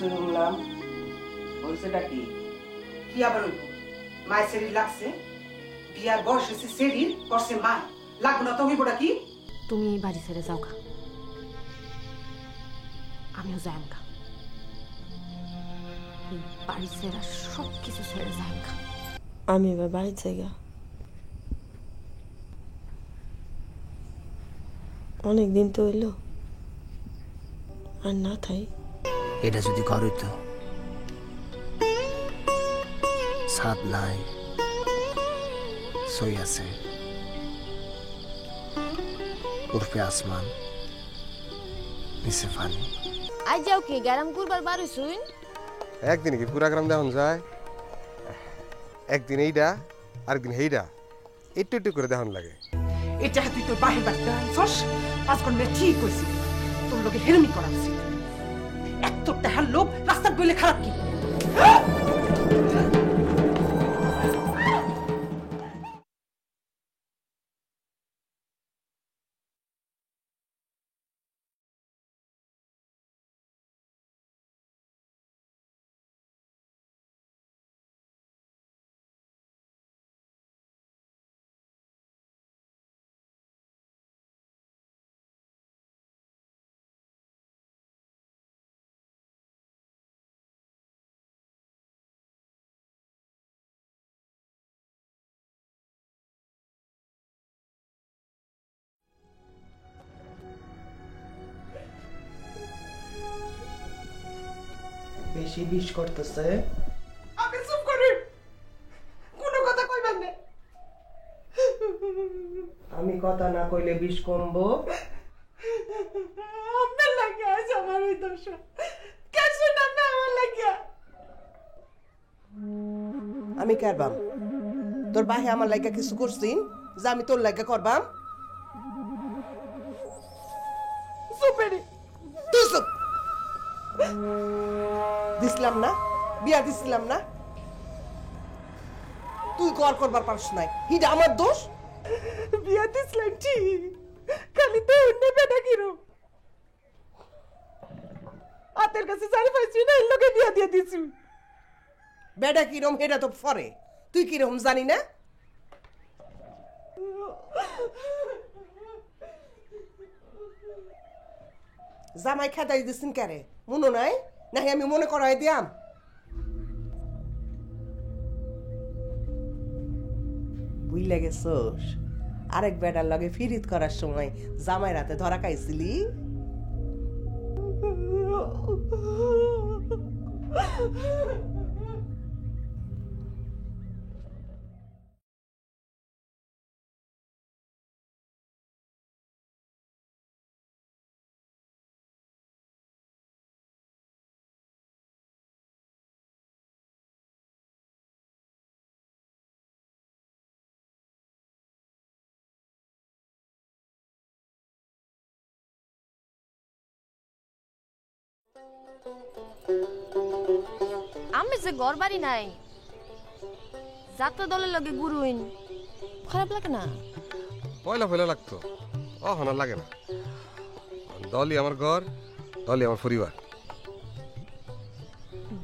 শুনলাম হয়েছেটা কি? কি আবার হইব? মায়ের শরীর লাগছে, বিয়ার বয়স হয়েছে শরীর, করছে মা, লাগবো না তো হইবটা কি? তুমি বাড়ি ছেড়ে যাও গা, আমিও যাই গা, বাড়ি ছেড়ে সব কিছু ছেড়ে যাই গা। আমি এবার বাড়ি যাই গা, অনেক দিন তো হইল, আর না থাই। এটা যদি ঘর হইতো, ছাদ নাই, সই আছে, উর্ফে আসমান, নিচে পানি। আজ যাও কি গ্যারাম করবার বাড়ি শুন? একদিন কি পুরা গ্রাম দেখান যায়? একদিন এইটা আরেকদিন হেইটা, একটু একটু করে দেখান লাগে। এটা তুই তোর বাহির বাড়িতে আনছস, পাঁচ কোন মেয়ে ঠিক হয়েছে, তোর লোকে হেরমি করা উচিত। এত টাকার লোভ রাস্তার বলে খারাপ কি? বেশি বিষ করতেছে। আমি চুপ করি, কোনো কথা কইবেন না। আমি কথা না কইলে বিষ কমবো। আপনার লাগে আজ আমার এই দশা, কেন আপনি আমার লাগিয়া? আমি করবাম, তোর বাহে আমার লাগা কিছু করছিন যে আমি তোর লাগা করবাম? চুপেরি তুই চুপ। দিছিলাম না, বিয়া দিছিলাম না, তুই কর করবার পারস নাই, হিটা আমার দোষ। বিয়া দিছিলেন ঠিক, খালি তো নেবে না কিরম হাতের কাছে জানি পাইছি না, এর লোকে বিয়া দিয়ে দিছি। বেটা কিরম হেটা তো ফরে, তুই কিরম জানি না? জামাই খেদাই দিছেন কারে, মনে নাই নাকি আমি মনে করাই দিয়াম? বুঝলে গেছোস, আরেক বেটার লগে ফিরিত করার সময় জামাই রাতে ধরা খাইছিলি। আমি যে ঘর বাড়ি নাই, যাত্রা দলের লগে গুরুইন, খারাপ লাগে না? পয়লা পয়লা লাগতো, হনার লাগে না। দলই আমার ঘর, দলই আমার পরিবার।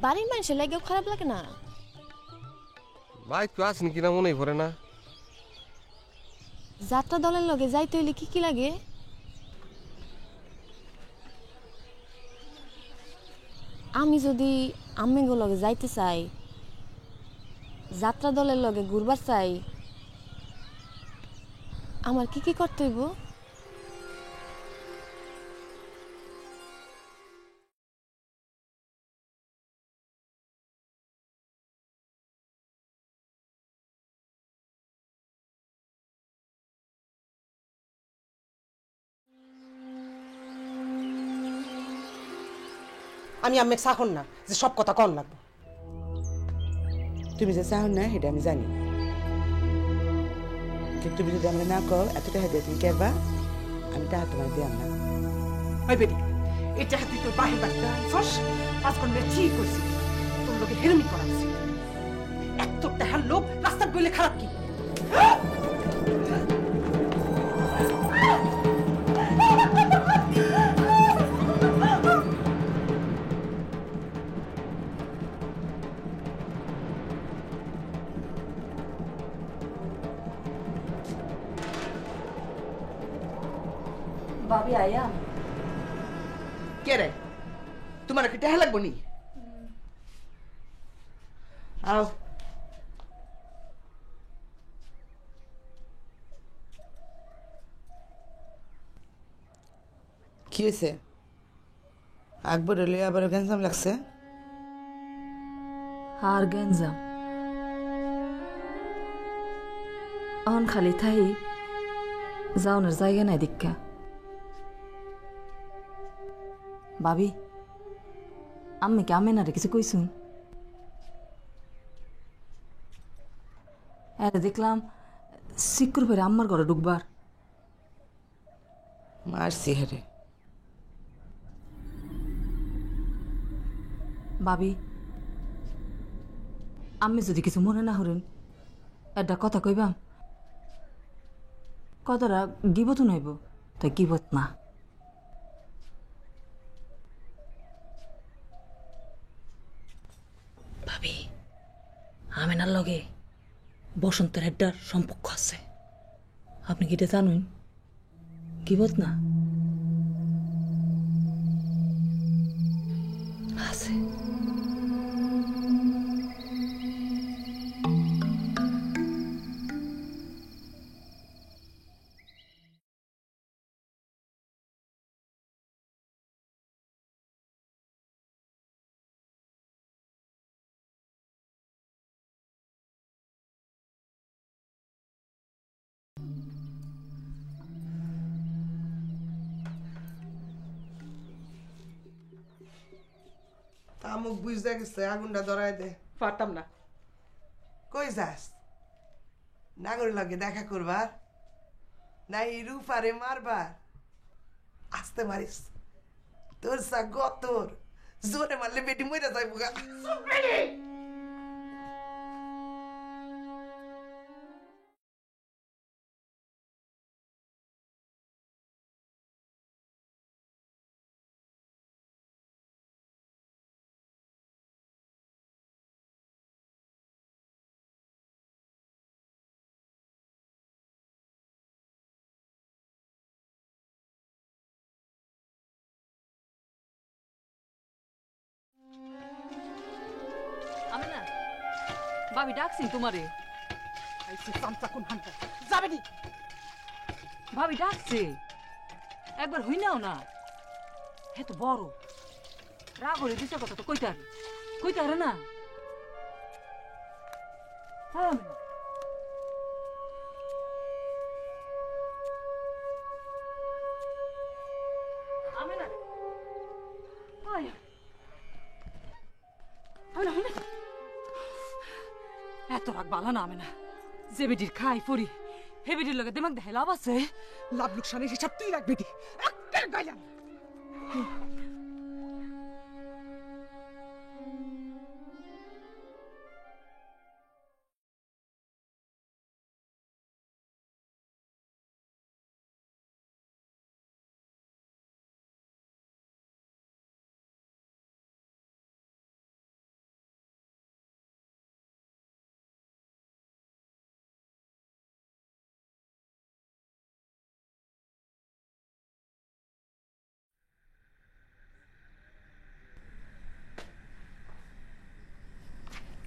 বাড়ির মানুষের লাগেও খারাপ লাগে না? ভাই তুই আসনি কিনা মনেই পড়ে না। যাত্রা দলের লগে যাইতে হইলে কি কি লাগে? আমি যদি আম্মেগো লগে যাইতে চাই, যাত্রা দলের লগে ঘুরবার চাই, আমার কি কি করতে হইব? আমি আম্মেক চাহন না যে সব কথা কন লাগবো। তুমি যে চাহন না সেটা আমি জানি, কিন্তু তুমি যদি আমরা না কও এত টাকা দিয়ে তুমি কেবা, আমি টাকা তোমার দিয়াম না। ওই বেটি, এটা তুই তোর বাহির বাড়িতে আনছস, পাঁচ কোন মেয়ে ঠিক হয়েছে, তোর লোকে হেরমি করা উচিত। এত টাকার লোভ রাস্তার বলে খারাপ কি? ভাবি আয়া কে রে তোমার কি টাকা লাগবো নি আও কি হয়েছে আকবর হলে আবার গ্যাঞ্জাম লাগছে আর গেঞ্জাম এখন খালি থাই যাওনের জায়গা নাই দীক্ষা ভাবি আমি কি আমেনারে কিছু কইছুন আরে দেখলাম সিকুর পরে আম্মার ঘরে ঢুকবার মারছি হেরে ভাবি আমি যদি কিছু মনে না হরেন একটা কথা কইবাম কথাটা গিবত নইব তাই গিবত না ভাবি আমেনার লগে বসন্তের হেডার সম্পর্ক আছে আপনি কি এটা জানুন গিবত না আছে আমুক বুঝতে গেছে আগুনটা ধরায় দে পারতাম না কই যাস নাগর লাগে দেখা করবার নাই রূপারে মারবার আস্তে মারিস তোর সা গতর জোরে মারলে বেটি মরে যাইব গা আমি না ভাবি ডাকছি তোমারে আইসি চামচা কোন হান্তা যাবে নি ভাবি ডাকছে একবার হই নাও না হে তো বড় রাগ হলে দিছে কথা তো কইতে আরে না হ্যাঁ আমি না আমি না আয় এত রাগ বালা না আমি না যে বেটির খাই পড়ি হে বেটির লগে দেমাক দেখাই লাভ আছে লাভ লোকসানের হিসাব তুই রাখবি নি একটা গাইলাম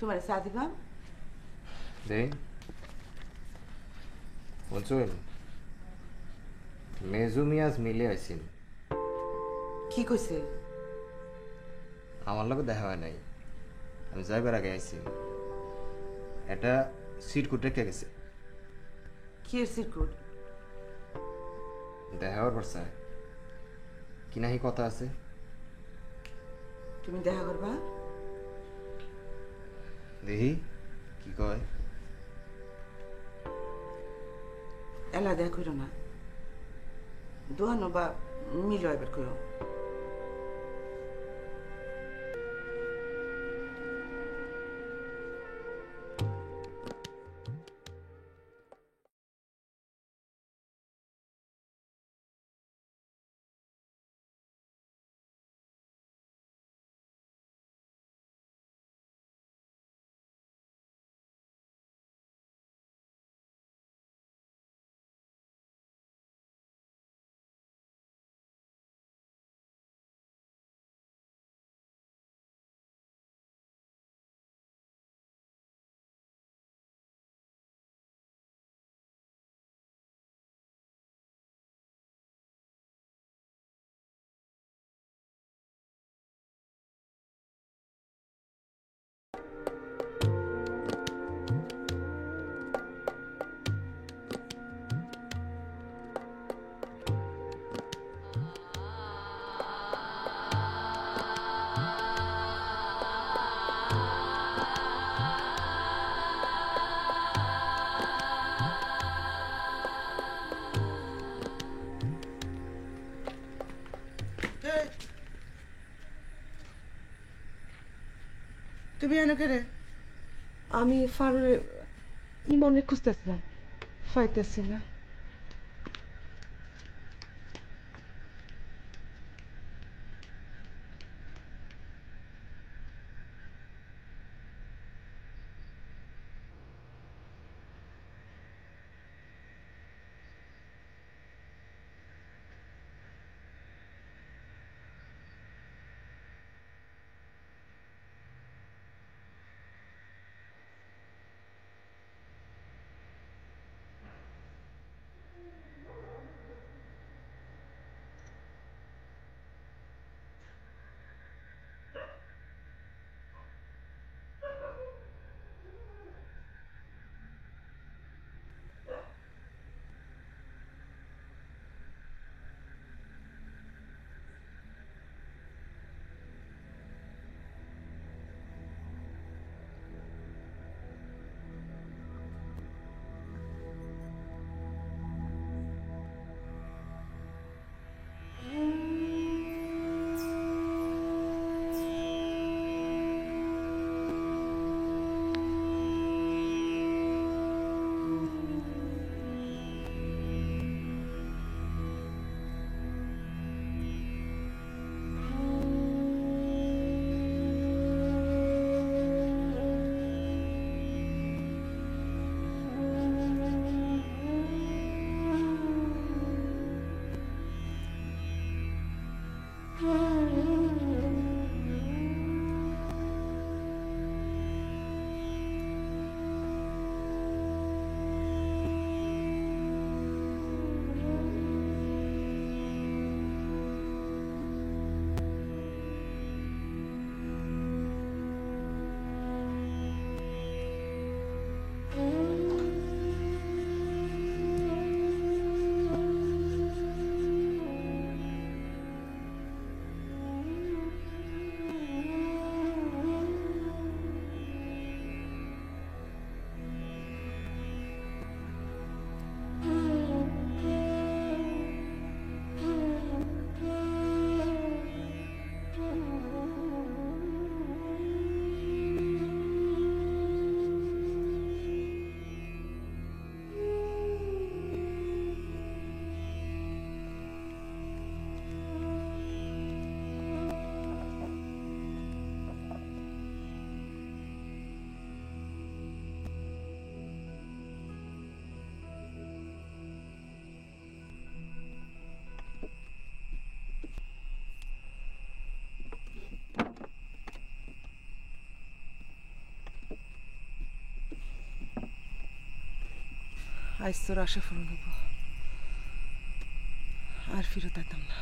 তোমার চা দিবা দেই বলছুন মেজু মিয়াজ মিলে আইছিল কি কইছে আমার লগে দেখা হয় নাই আমি যাইবার আগে আইছি এটা সিট কোট রেখে গেছে কি এর সিরকুট দেখা হওয়ার পর চায় কি নাহি কথা আছে তুমি দেখা করবা দেখি কি কয় এলা দেখা করো না দোয়ানো বা মিল এবার করো তুমি এনে কে রে? আমি ফারুরে ইমনে খুঁজতেছিলাম, পাইতেছি না। আজ তোর আশা পূরণ হবো, আর ফিরত আইতাম না।